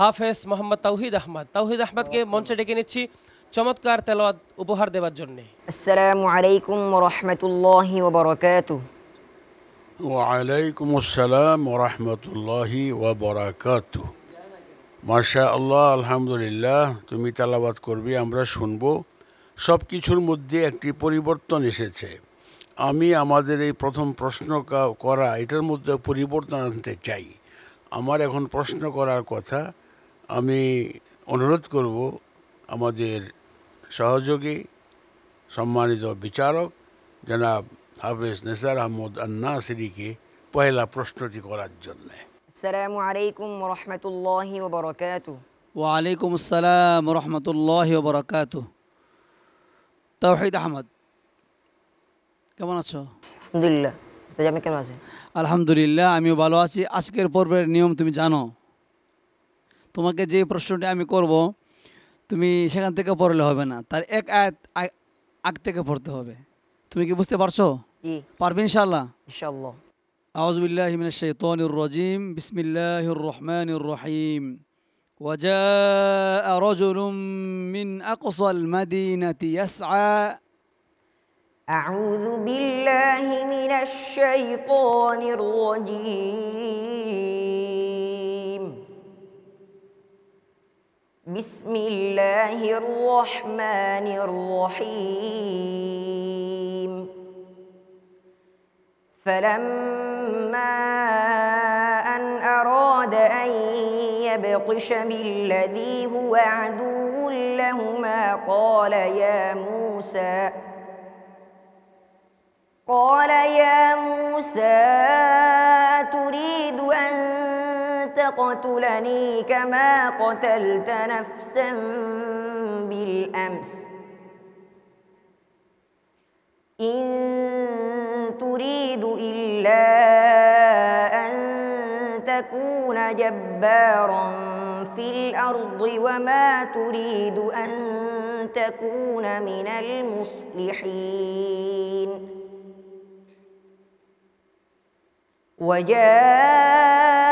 হাফেজ মোহাম্মদ তাওহিদ আহমদ। তাওহিদ আহমদকে মঞ্চে ডেকে নিচ্ছি চমৎকার তেলাওয়াত উপহার দেওয়ার জন্য। আসসালামু আলাইকুম ওয়া রাহমাতুল্লাহি ওয়া বারাকাতুহু। ওয়ালাইকুম আসসালাম ওরহমতুল্লাহি ওয়াবারাকাতুহ। মাশা আল্লাহ, আলহামদুলিল্লাহ। তুমি তেলাওয়াত করবে, আমরা শুনবো। সব কিছুর মধ্যে একটি পরিবর্তন এসেছে। আমি আমাদের এই প্রথম প্রশ্ন করা এটার মধ্যে পরিবর্তন আনতে চাই। আমার এখন প্রশ্ন করার কথা। আমি অনুরোধ করব আমাদের সহযোগী সম্মানিত বিচারক জনাব হাফেজ নিসার আহমদ আন-নাসিরীকে পহেলা প্রশ্নটি করার জন্যে। আসসালামু আলাইকুম ওয়া রাহমাতুল্লাহি ওয়া বারাকাতুহু। ওয়ালাইকুম আসসালাম রহমতুল্লাহি ওয়া বারাকাতুহু। তাওহিদ আহমদ, কেমন আছো? আলহামদুলিল্লাহ। উস্তাদ আপনি কেমন আছেন? আলহামদুলিল্লাহ, আমিও ভালো আছি। আজকের পর্বের নিয়ম তুমি জানো। তোমাকে যে প্রশ্নটি আমি করব তুমি সেখান থেকে পড়লে হবে না, তার এক আয়াত আগ থেকে পড়তে হবে। তুমি কি বুঝতে পারছো? জি পারবে ইনশাআল্লাহ? ইনশাআল্লাহ। আউযু বিল্লাহি মিনাশ শাইতানির রাজিম। বিসমিল্লাহির রহমানির রহিম। وجاء رجل من أقصى المدينة يسعى أعوذ بالله من الشيطان الرجيم. بسم الله الرحمن الرحيم. فلما أن أراد أن يبطش بالذي هو عدو لهما قال يا موسى أتريد أن تقتلني كما قتلت نفسا بالأمس إن تريد إلا أن تكون جبارا في الأرض وما تريد أن تكون من المصلحين. وجاء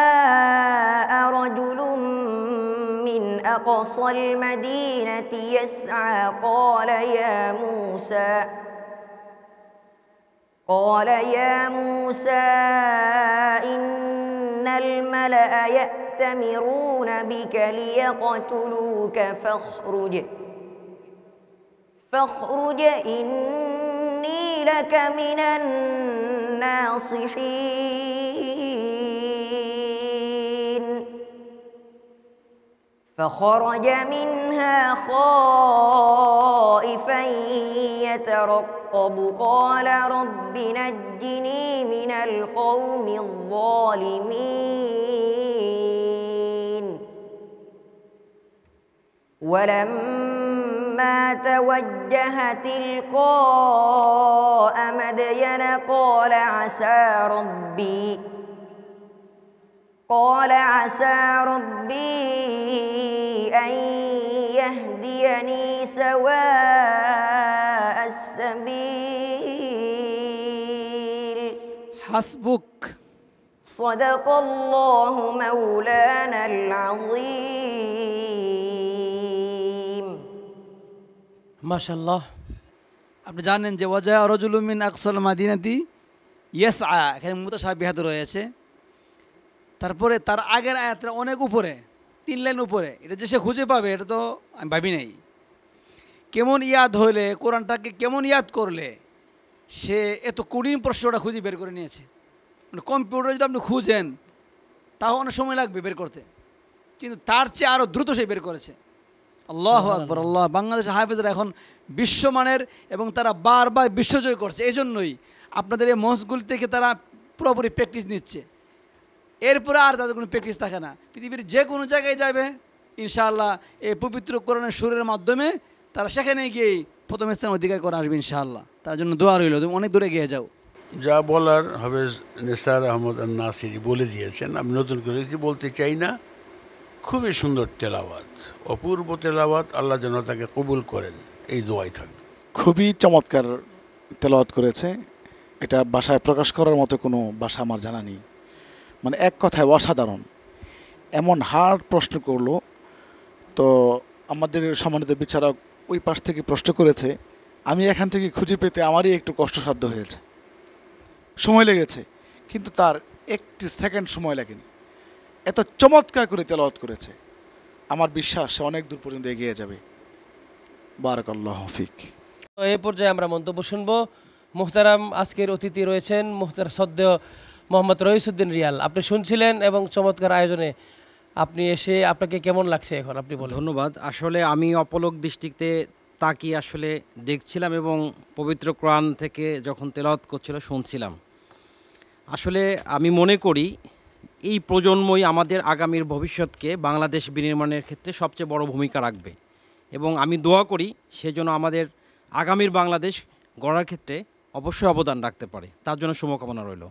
رجل من أقصى المدينة يسعى قال يا موسى إن الملأ يأتمرون بك ليقتلوك فاخرج إني لك من الناصحين. فخرج منها خائفا يترقب قال رب نجني من القوم الظالمين. ولما توجه تلقاء مدين قال عسى ربي أن يهديني سواء السبيل. حسبك. صدق الله مولانا العظيم. মাশাআল্লাহ। আপনি জানেন যে ওয়াজা রাজুলুম মিন আকসাল মাদিনাতি ইয়াসআ, এখানে মুতাশাবিহাত রয়েছে। তারপরে তার আগের আয়াতটা অনেক উপরে, 3 লাইন উপরে। এটা যে সে খুঁজে পাবে এটা তো আমি ভাবি নাই। কেমন ইয়াদ হইলে, কোরআনটাকে কেমন ইয়াদ করলে সে এত কঠিন প্রশ্নটা খুঁজে বের করে নিয়েছে। মানে কম্পিউটারে যদি আপনি খুঁজেন তাও অনেক সময় লাগবে বের করতে, কিন্তু তার চেয়ে আরও দ্রুত সে বের করেছে। আল্লাহু আকবার, আল্লাহ। বাংলাদেশের হাফেজরা এখন বিশ্বমানের এবং তারা বারবার বিশ্বজয় করছে। এই জন্যই আপনাদের এই মঞ্চগুলি থেকে তারা পুরোপুরি প্র্যাকটিস নিচ্ছে। এরপরে আর তাদের কোনো প্র্যাকটিস থাকে না। পৃথিবীর যে কোনো জায়গায় যাবে ইনশাআল্লাহ এই পবিত্র কোরআনের সুরের মাধ্যমে তারা সেখানে গিয়েই প্রথম স্থান অধিকার করে আসবে ইনশাআল্লাহ। তার জন্য দোয়া রইল, তুমি অনেক দূরে গিয়ে যাও। যা বলার হাফেজ নিসার আহমদ আন-নাসিরী বলে দিয়েছেন, আমি নতুন করে কিছু বলতে চাই না। খুবই সুন্দর তেলাওয়াত, অপূর্ব তেলাওয়াত। আল্লাহ যেন তাকে কবুল করেন, এই দোয়াই থাকবে। খুবই চমৎকার তেলাওয়াত করেছে। এটা ভাষায় প্রকাশ করার মতো কোনো ভাষা আমার জানা নেই। মানে এক কথায় অসাধারণ। এমন হার্ড প্রশ্ন করলো, তো আমাদের সম্মানিত বিচারক ওই পাশ থেকে প্রশ্ন করেছে, আমি এখান থেকে খুঁজে পেতে আমারই একটু কষ্টসাধ্য হয়েছে, সময় লেগেছে, কিন্তু তার একটি সেকেন্ড সময় লাগেনি। এত চমৎকার করে তেলাওয়াত করেছে, আমার বিশ্বাস সে অনেক দূর পর্যন্ত এগিয়ে যাবে। বারাকাল্লাহু ফিক। তো এই পর্যায়ে আমরা মন্তব্য শুনবো। মুহতারাম আজকের অতিথি রয়েছেন মুহতারাম সদ্দেহ মোহাম্মদ রইসুদ্দিন রিয়াল। আপনি শুনছিলেন এবং চমৎকার আয়োজনে আপনি এসে আপনাকে কেমন লাগছে এখন আপনি বলুন। ধন্যবাদ। আসলে আমি অপলক দৃষ্টিতে তাকিয়ে আসলে দেখছিলাম এবং পবিত্র কোরআন থেকে যখন তেলাওয়াত করছিল শুনছিলাম। আসলে আমি মনে করি এই প্রজন্মই আমাদের আগামীর ভবিষ্যৎকে বাংলাদেশ বিনির্মাণের ক্ষেত্রে সবচেয়ে বড় ভূমিকা রাখবে এবং আমি দোয়া করি সেজন্য আমাদের আগামীর বাংলাদেশ গড়ার ক্ষেত্রে অবশ্যই অবদান রাখতে পারে। তার জন্য শুভকামনা রইল।